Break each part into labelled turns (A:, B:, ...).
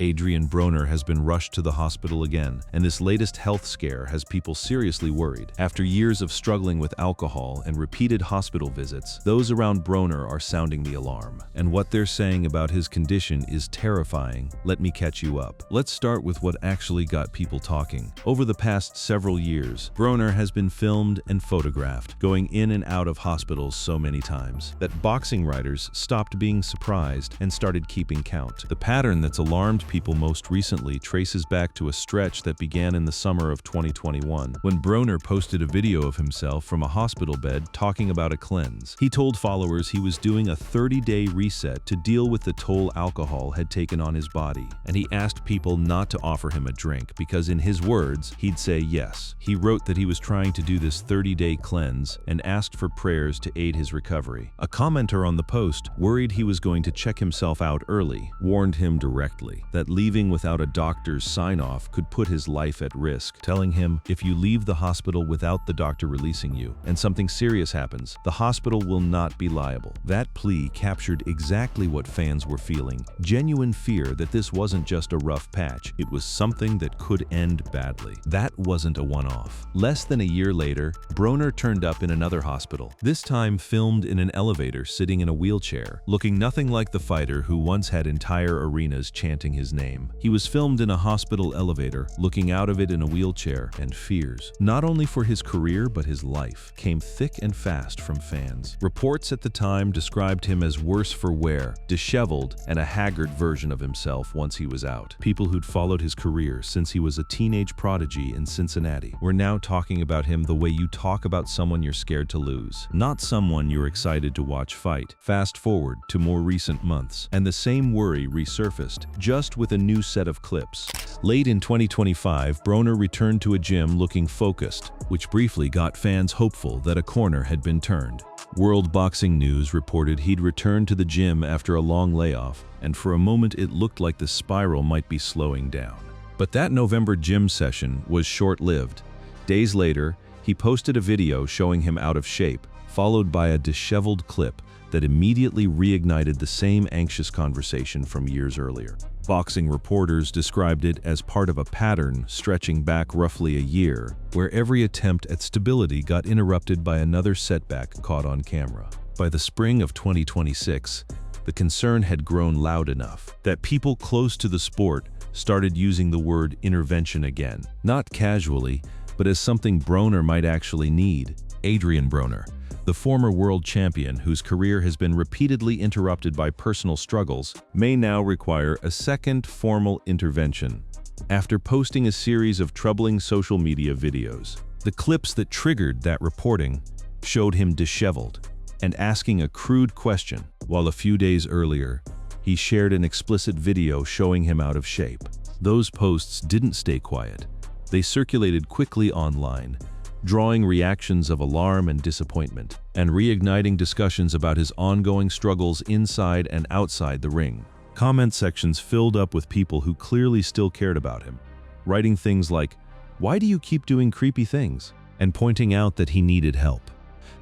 A: Adrien Broner has been rushed to the hospital again, and this latest health scare has people seriously worried. After years of struggling with alcohol and repeated hospital visits, those around Broner are sounding the alarm. And what they're saying about his condition is terrifying. Let me catch you up. Let's start with what actually got people talking. Over the past several years, Broner has been filmed and photographed, going in and out of hospitals so many times that boxing writers stopped being surprised and started keeping count. The pattern that's alarmed people most recently traces back to a stretch that began in the summer of 2021, when Broner posted a video of himself from a hospital bed talking about a cleanse. He told followers he was doing a 30-day reset to deal with the toll alcohol had taken on his body, and he asked people not to offer him a drink because, in his words, he'd say yes. He wrote that he was trying to do this 30-day cleanse and asked for prayers to aid his recovery. A commenter on the post, worried he was going to check himself out early, warned him directly that leaving without a doctor's sign-off could put his life at risk, telling him, if you leave the hospital without the doctor releasing you and something serious happens, the hospital will not be liable. That plea captured exactly what fans were feeling, genuine fear that this wasn't just a rough patch, it was something that could end badly. That wasn't a one-off. Less than a year later, Broner turned up in another hospital, this time filmed in an elevator sitting in a wheelchair, looking nothing like the fighter who once had entire arenas chanting his name. He was filmed in a hospital elevator, looking out of it in a wheelchair, and fears, not only for his career but his life, came thick and fast from fans. Reports at the time described him as worse for wear, disheveled, and a haggard version of himself once he was out. People who'd followed his career since he was a teenage prodigy in Cincinnati were now talking about him the way you talk about someone you're scared to lose, not someone you're excited to watch fight. Fast forward to more recent months, and the same worry resurfaced, just with a new set of clips. Late in 2025, Broner returned to a gym looking focused, which briefly got fans hopeful that a corner had been turned. World Boxing News reported he'd returned to the gym after a long layoff, and for a moment it looked like the spiral might be slowing down. But that November gym session was short-lived. Days later, he posted a video showing him out of shape, followed by a disheveled clip that immediately reignited the same anxious conversation from years earlier. Boxing reporters described it as part of a pattern stretching back roughly a year, where every attempt at stability got interrupted by another setback caught on camera. By the spring of 2026, the concern had grown loud enough that people close to the sport started using the word intervention again, not casually, but as something Broner might actually need. Adrien Broner, the former world champion whose career has been repeatedly interrupted by personal struggles, may now require a second formal intervention. After posting a series of troubling social media videos, the clips that triggered that reporting showed him disheveled and asking a crude question, while a few days earlier, he shared an explicit video showing him out of shape. Those posts didn't stay quiet. They circulated quickly online, drawing reactions of alarm and disappointment, and reigniting discussions about his ongoing struggles inside and outside the ring. Comment sections filled up with people who clearly still cared about him, writing things like, "Why do you keep doing creepy things?" and pointing out that he needed help.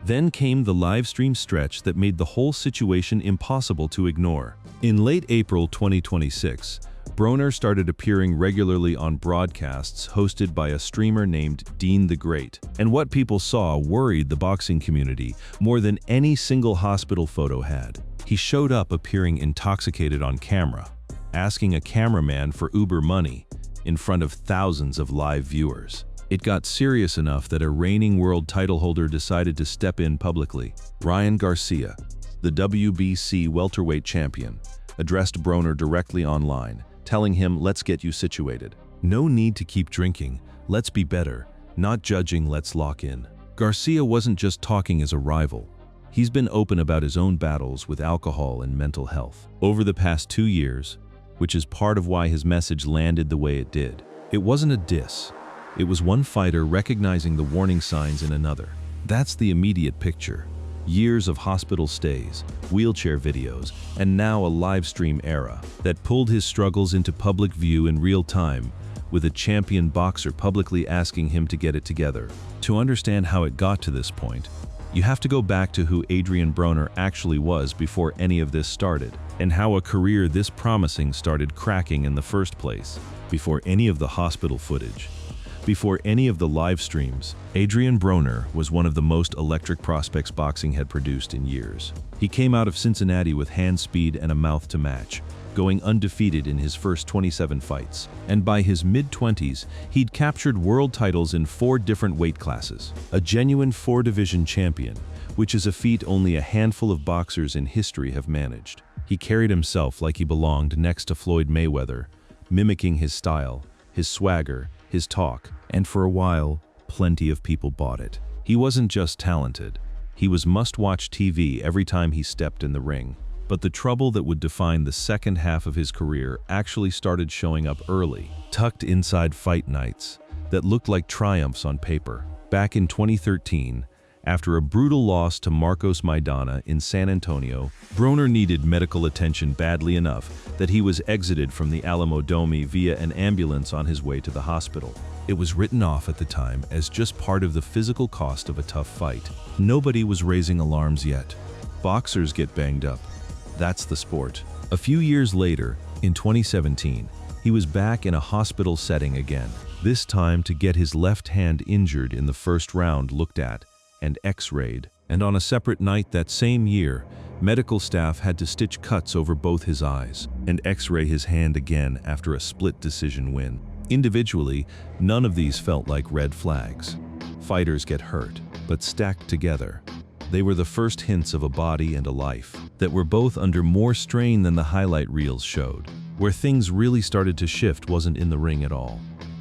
A: Then came the live stream stretch that made the whole situation impossible to ignore. In late April 2026, Broner started appearing regularly on broadcasts hosted by a streamer named Dean the Great, and what people saw worried the boxing community more than any single hospital photo had. He showed up appearing intoxicated on camera, asking a cameraman for Uber money in front of thousands of live viewers. It got serious enough that a reigning world title holder decided to step in publicly. Ryan Garcia, the WBC welterweight champion, addressed Broner directly online, telling him, "Let's get you situated. No need to keep drinking, let's be better. Not judging, let's lock in." Garcia wasn't just talking as a rival. He's been open about his own battles with alcohol and mental health over the past 2 years, which is part of why his message landed the way it did. It wasn't a diss. It was one fighter recognizing the warning signs in another. That's the immediate picture. Years of hospital stays, wheelchair videos, and now a live stream era that pulled his struggles into public view in real time, with a champion boxer publicly asking him to get it together. To understand how it got to this point, you have to go back to who Adrien Broner actually was before any of this started. and how a career this promising started cracking in the first place. Before any of the hospital footage, before any of the live streams, Adrien Broner was one of the most electric prospects boxing had produced in years. He came out of Cincinnati with hand speed and a mouth to match, going undefeated in his first 27 fights. And by his mid-20s, he'd captured world titles in 4 different weight classes. A genuine 4-division champion, which is a feat only a handful of boxers in history have managed. He carried himself like he belonged next to Floyd Mayweather, mimicking his style, his swagger, his talk, and for a while, plenty of people bought it. He wasn't just talented, he was must-watch TV every time he stepped in the ring. But the trouble that would define the second half of his career actually started showing up early, tucked inside fight nights that looked like triumphs on paper. Back in 2013, after a brutal loss to Marcos Maidana in San Antonio, Broner needed medical attention badly enough that he was exited from the Alamo Dome via an ambulance on his way to the hospital. It was written off at the time as just part of the physical cost of a tough fight. Nobody was raising alarms yet. Boxers get banged up. That's the sport. A few years later, in 2017, he was back in a hospital setting again, this time to get his left hand injured in the first round looked at and x-rayed. And on a separate night that same year, medical staff had to stitch cuts over both his eyes and x-ray his hand again after a split decision win. Individually, none of these felt like red flags. Fighters get hurt, but stacked together, they were the first hints of a body and a life that were both under more strain than the highlight reels showed. Where things really started to shift wasn't in the ring at all.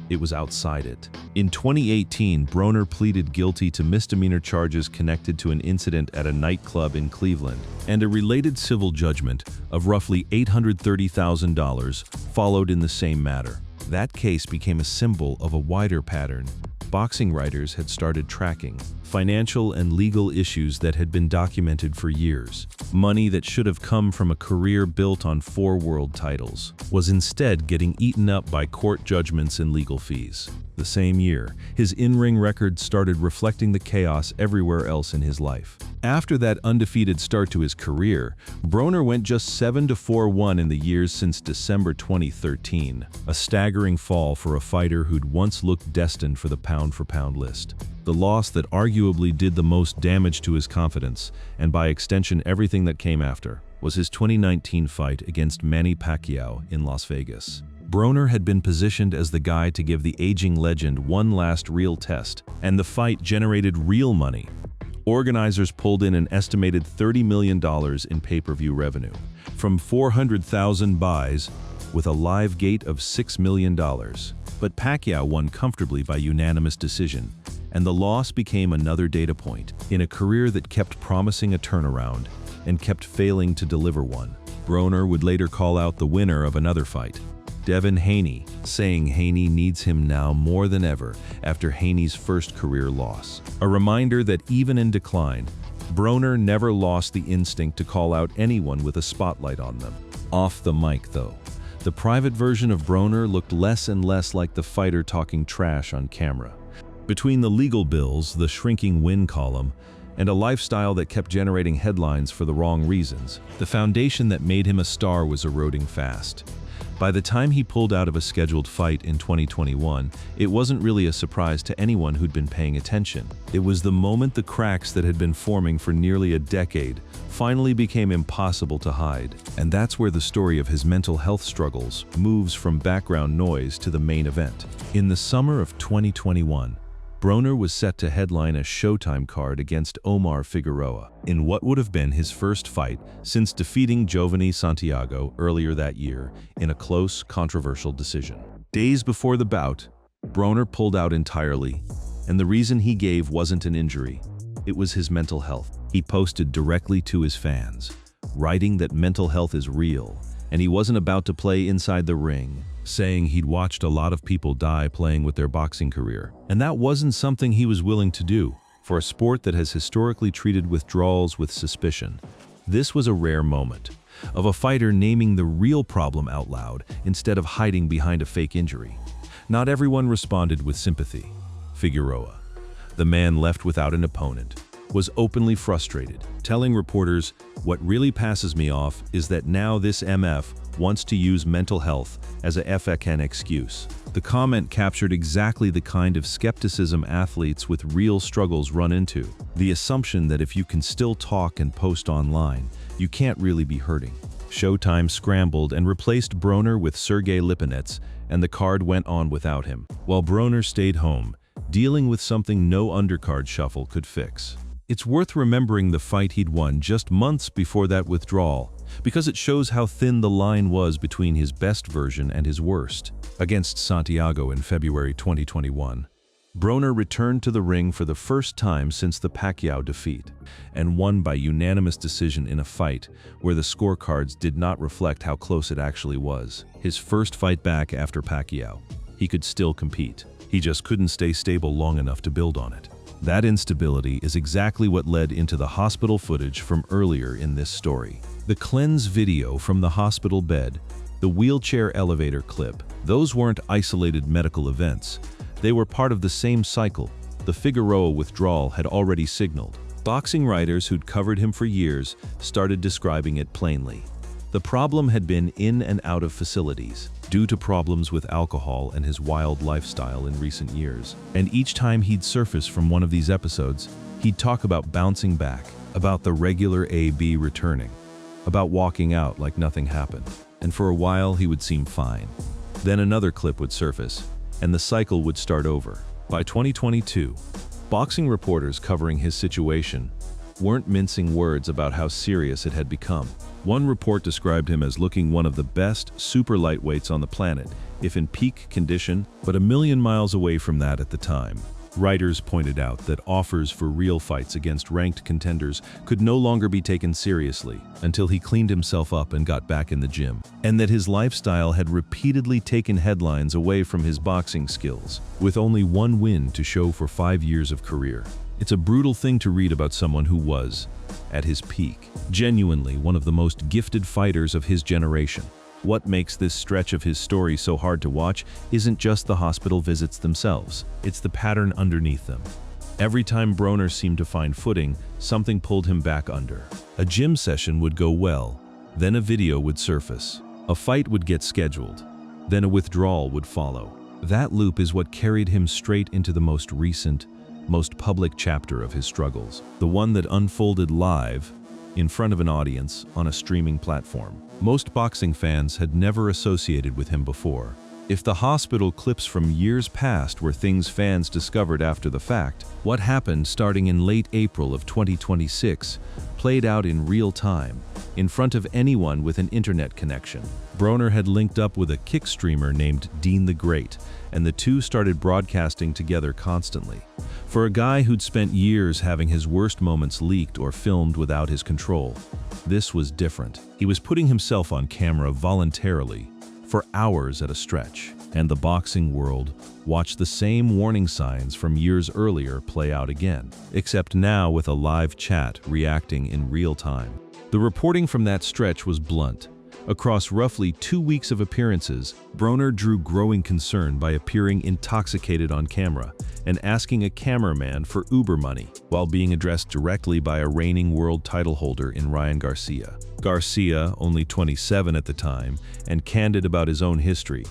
A: It was outside it. In 2018, Broner pleaded guilty to misdemeanor charges connected to an incident at a nightclub in Cleveland, and a related civil judgment of roughly $830,000 followed in the same matter. That case became a symbol of a wider pattern boxing writers had started tracking: financial and legal issues that had been documented for years. Money that should have come from a career built on 4 world titles was instead getting eaten up by court judgments and legal fees. The same year, his in-ring record started reflecting the chaos everywhere else in his life. After that undefeated start to his career, Broner went just 7-4-1 in the years since December 2013, a staggering fall for a fighter who'd once looked destined for the pound-for-pound list. The loss that arguably did the most damage to his confidence, and by extension everything that came after, was his 2019 fight against Manny Pacquiao in Las Vegas. Broner had been positioned as the guy to give the aging legend one last real test, and the fight generated real money. Organizers pulled in an estimated $30 million in pay-per-view revenue, from 400,000 buys, with a live gate of $6 million. But Pacquiao won comfortably by unanimous decision, and the loss became another data point in a career that kept promising a turnaround and kept failing to deliver one. Broner would later call out the winner of another fight, Devin Haney, saying Haney needs him now more than ever after Haney's first career loss. A reminder that even in decline, Broner never lost the instinct to call out anyone with a spotlight on them. Off the mic, though, the private version of Broner looked less and less like the fighter talking trash on camera. Between the legal bills, the shrinking win column, and a lifestyle that kept generating headlines for the wrong reasons, the foundation that made him a star was eroding fast. By the time he pulled out of a scheduled fight in 2021, it wasn't really a surprise to anyone who'd been paying attention. It was the moment the cracks that had been forming for nearly a decade finally became impossible to hide. And that's where the story of his mental health struggles moves from background noise to the main event. In the summer of 2021, Broner was set to headline a Showtime card against Omar Figueroa in what would have been his first fight since defeating Giovanni Santiago earlier that year in a close, controversial decision. Days before the bout, Broner pulled out entirely, and the reason he gave wasn't an injury. It was his mental health. He posted directly to his fans, writing that mental health is real, and he wasn't about to play inside the ring, saying he'd watched a lot of people die playing with their boxing career. And that wasn't something he was willing to do. For a sport that has historically treated withdrawals with suspicion, this was a rare moment of a fighter naming the real problem out loud instead of hiding behind a fake injury. Not everyone responded with sympathy. Figueroa, the man left without an opponent, was openly frustrated, telling reporters, "What really passes me off is that now this MF wants to use mental health as a FAQ excuse." The comment captured exactly the kind of skepticism athletes with real struggles run into. The assumption that if you can still talk and post online, you can't really be hurting. Showtime scrambled and replaced Broner with Sergei Lipinets, and the card went on without him, while Broner stayed home, dealing with something no undercard shuffle could fix. It's worth remembering the fight he'd won just months before that withdrawal, because it shows how thin the line was between his best version and his worst. Against Santiago in February 2021, Broner returned to the ring for the first time since the Pacquiao defeat, and won by unanimous decision in a fight where the scorecards did not reflect how close it actually was. His first fight back after Pacquiao. He could still compete. He just couldn't stay stable long enough to build on it. That instability is exactly what led into the hospital footage from earlier in this story. The cleanse video from the hospital bed, the wheelchair elevator clip, those weren't isolated medical events. They were part of the same cycle. The Figueroa withdrawal had already signaled. Boxing writers who'd covered him for years started describing it plainly. The problem had been in and out of facilities, due to problems with alcohol and his wild lifestyle in recent years. And each time he'd surface from one of these episodes, he'd talk about bouncing back, about the regular AB returning, about walking out like nothing happened. And for a while, he would seem fine. Then another clip would surface, and the cycle would start over. By 2022, boxing reporters covering his situation weren't mincing words about how serious it had become. One report described him as looking one of the best super lightweights on the planet, if in peak condition, but a million miles away from that at the time. Writers pointed out that offers for real fights against ranked contenders could no longer be taken seriously until he cleaned himself up and got back in the gym, and that his lifestyle had repeatedly taken headlines away from his boxing skills, with only one win to show for 5 years of career. It's a brutal thing to read about someone who was, at his peak, genuinely one of the most gifted fighters of his generation. What makes this stretch of his story so hard to watch isn't just the hospital visits themselves, it's the pattern underneath them. Every time Broner seemed to find footing, something pulled him back under. A gym session would go well, then a video would surface. A fight would get scheduled, then a withdrawal would follow. That loop is what carried him straight into the most recent, most public chapter of his struggles, the one that unfolded live, in front of an audience, on a streaming platform. Most boxing fans had never associated with him before. If the hospital clips from years past were things fans discovered after the fact, what happened starting in late April of 2026 played out in real time, in front of anyone with an internet connection. Broner had linked up with a kick streamer named Dean the Great, and the two started broadcasting together constantly. For a guy who'd spent years having his worst moments leaked or filmed without his control, this was different. He was putting himself on camera voluntarily, for hours at a stretch, and the boxing world watched the same warning signs from years earlier play out again, except now with a live chat reacting in real time. The reporting from that stretch was blunt. Across roughly 2 weeks of appearances, Broner drew growing concern by appearing intoxicated on camera and asking a cameraman for Uber money, while being addressed directly by a reigning world title holder in Ryan Garcia. Garcia, only 27 at the time, and candid about his own history,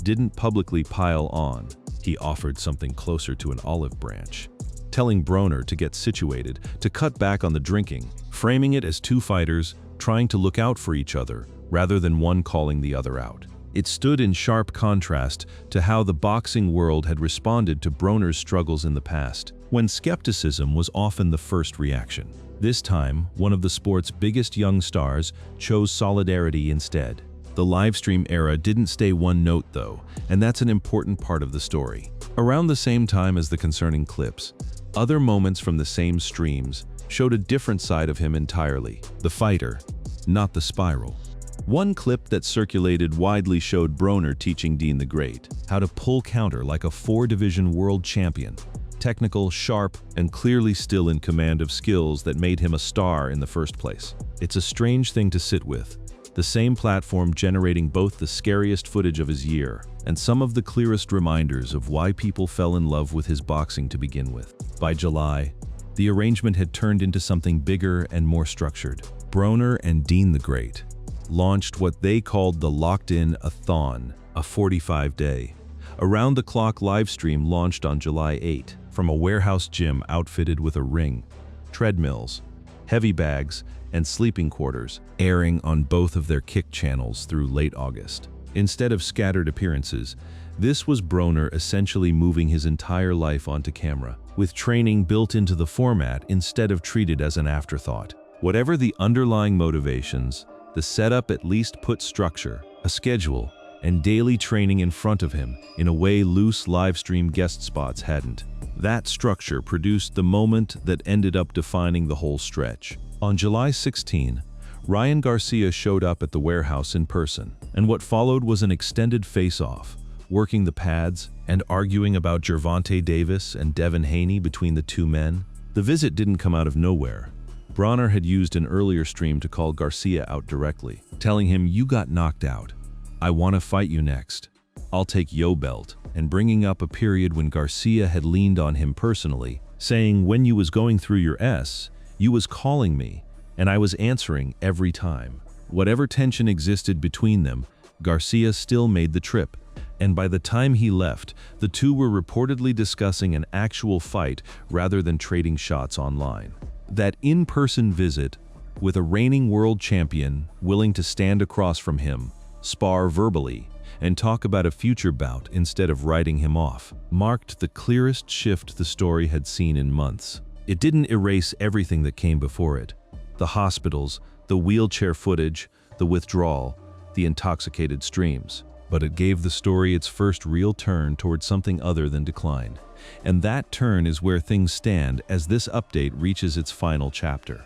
A: didn't publicly pile on. He offered something closer to an olive branch, telling Broner to get situated, to cut back on the drinking, framing it as two fighters trying to look out for each other, rather than one calling the other out. It stood in sharp contrast to how the boxing world had responded to Broner's struggles in the past, when skepticism was often the first reaction. This time, one of the sport's biggest young stars chose solidarity instead. The livestream era didn't stay one note though, and that's an important part of the story. Around the same time as the concerning clips, other moments from the same streams showed a different side of him entirely. The fighter, not the spiral. One clip that circulated widely showed Broner teaching Dean the Great how to pull counter like a 4-division world champion. Technical, sharp, and clearly still in command of skills that made him a star in the first place. It's a strange thing to sit with. The same platform generating both the scariest footage of his year and some of the clearest reminders of why people fell in love with his boxing to begin with. By July, The arrangement had turned into something bigger and more structured. Broner and Dean the Great launched what they called the Locked-In-A-Thon, a 45-day, around-the-clock livestream launched on July 8 from a warehouse gym outfitted with a ring, treadmills, heavy bags, and sleeping quarters, airing on both of their Kick channels through late August. Instead of scattered appearances, this was Broner essentially moving his entire life onto camera, with training built into the format instead of treated as an afterthought. Whatever the underlying motivations, the setup at least put structure, a schedule, and daily training in front of him in a way loose livestream guest spots hadn't. That structure produced the moment that ended up defining the whole stretch. On July 16, Ryan Garcia showed up at the warehouse in person, and what followed was an extended face-off, working the pads and arguing about Gervonta Davis and Devin Haney between the two men. The visit didn't come out of nowhere. Broner had used an earlier stream to call Garcia out directly, telling him, "You got knocked out. I want to fight you next. I'll take yo belt," and bringing up a period when Garcia had leaned on him personally, saying, "When you was going through your S, you was calling me, and I was answering every time." Whatever tension existed between them, Garcia still made the trip, and by the time he left, the two were reportedly discussing an actual fight rather than trading shots online. That in-person visit, with a reigning world champion willing to stand across from him, spar verbally, and talk about a future bout instead of writing him off, marked the clearest shift the story had seen in months. It didn't erase everything that came before it: the hospitals, the wheelchair footage, the withdrawal, the intoxicated streams. But it gave the story its first real turn towards something other than decline. And that turn is where things stand as this update reaches its final chapter.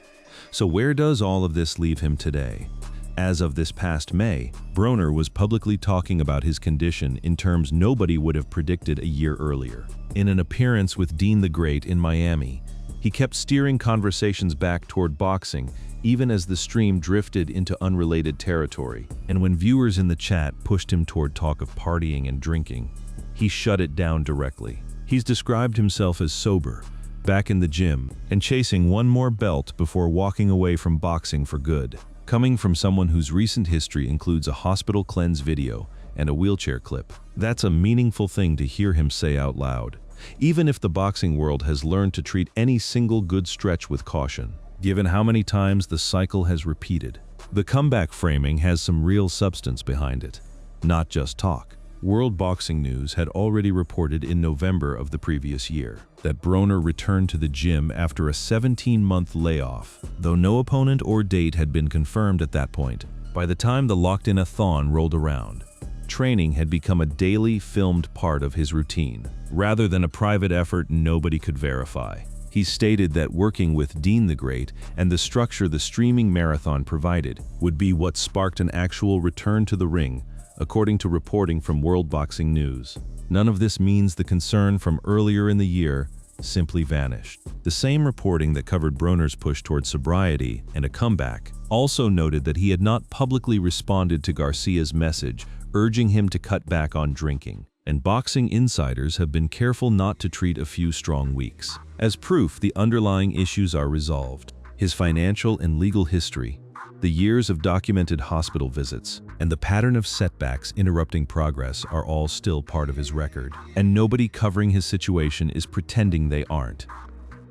A: So where does all of this leave him today? As of this past May, Broner was publicly talking about his condition in terms nobody would have predicted a year earlier. In an appearance with Dean the Great in Miami, he kept steering conversations back toward boxing, even as the stream drifted into unrelated territory. And when viewers in the chat pushed him toward talk of partying and drinking, he shut it down directly. He's described himself as sober, back in the gym, and chasing one more belt before walking away from boxing for good. Coming from someone whose recent history includes a hospital cleanse video and a wheelchair clip, that's a meaningful thing to hear him say out loud, even if the boxing world has learned to treat any single good stretch with caution, given how many times the cycle has repeated. The comeback framing has some real substance behind it, not just talk. World Boxing News had already reported in November of the previous year that Broner returned to the gym after a 17-month layoff, though no opponent or date had been confirmed at that point. By the time the Locked-In-A-Thon rolled around, training had become a daily filmed part of his routine, rather than a private effort nobody could verify. He stated that working with Dean the Great and the structure the streaming marathon provided would be what sparked an actual return to the ring, according to reporting from World Boxing News. None of this means the concern from earlier in the year simply vanished. The same reporting that covered Broner's push towards sobriety and a comeback also noted that he had not publicly responded to Garcia's message urging him to cut back on drinking, and boxing insiders have been careful not to treat a few strong weeks. As proof, the underlying issues are resolved. His financial and legal history, the years of documented hospital visits, and the pattern of setbacks interrupting progress are all still part of his record, and nobody covering his situation is pretending they aren't.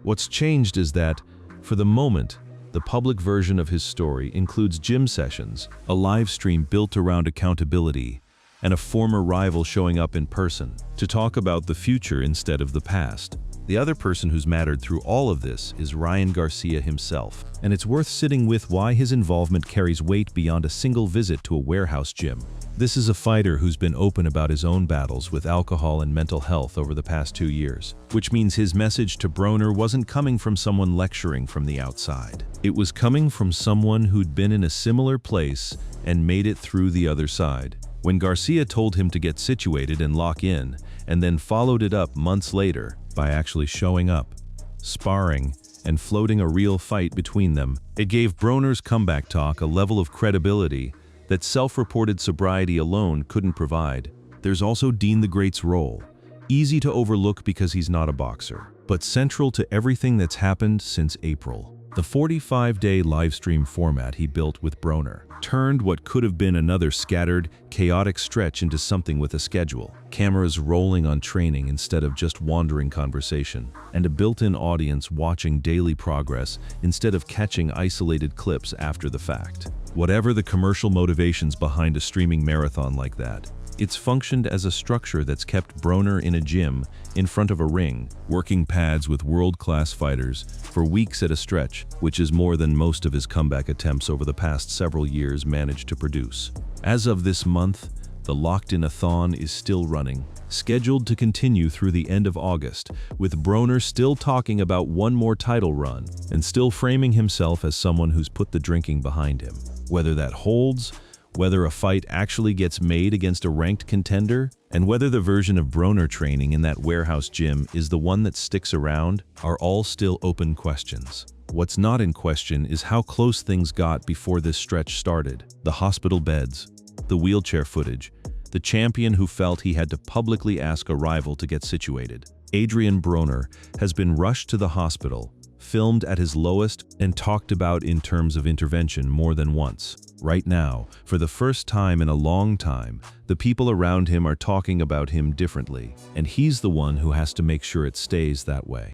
A: What's changed is that, for the moment, the public version of his story includes gym sessions, a live stream built around accountability, and a former rival showing up in person to talk about the future instead of the past. The other person who's mattered through all of this is Ryan Garcia himself, and it's worth sitting with why his involvement carries weight beyond a single visit to a warehouse gym. This is a fighter who's been open about his own battles with alcohol and mental health over the past 2 years, which means his message to Broner wasn't coming from someone lecturing from the outside. It was coming from someone who'd been in a similar place and made it through the other side. When Garcia told him to get situated and lock in, and then followed it up months later by actually showing up, sparring, and floating a real fight between them, it gave Broner's comeback talk a level of credibility that self-reported sobriety alone couldn't provide. There's also Dean the Great's role, easy to overlook because he's not a boxer. but central to everything that's happened since April. The 45-day livestream format he built with Broner turned what could have been another scattered, chaotic stretch into something with a schedule. Cameras rolling on training instead of just wandering conversation, and a built-in audience watching daily progress instead of catching isolated clips after the fact. Whatever the commercial motivations behind a streaming marathon like that, it's functioned as a structure that's kept Broner in a gym, in front of a ring, working pads with world-class fighters for weeks at a stretch, which is more than most of his comeback attempts over the past several years managed to produce. As of this month, the Locked-In-a-thon is still running, scheduled to continue through the end of August, with Broner still talking about one more title run and still framing himself as someone who's put the drinking behind him. Whether that holds, whether a fight actually gets made against a ranked contender, and whether the version of Broner training in that warehouse gym is the one that sticks around, are all still open questions. What's not in question is how close things got before this stretch started. The hospital beds, the wheelchair footage, the champion who felt he had to publicly ask a rival to get situated. Adrien Broner has been rushed to the hospital, filmed at his lowest, and talked about in terms of intervention more than once. Right now, for the first time in a long time, the people around him are talking about him differently, and he's the one who has to make sure it stays that way.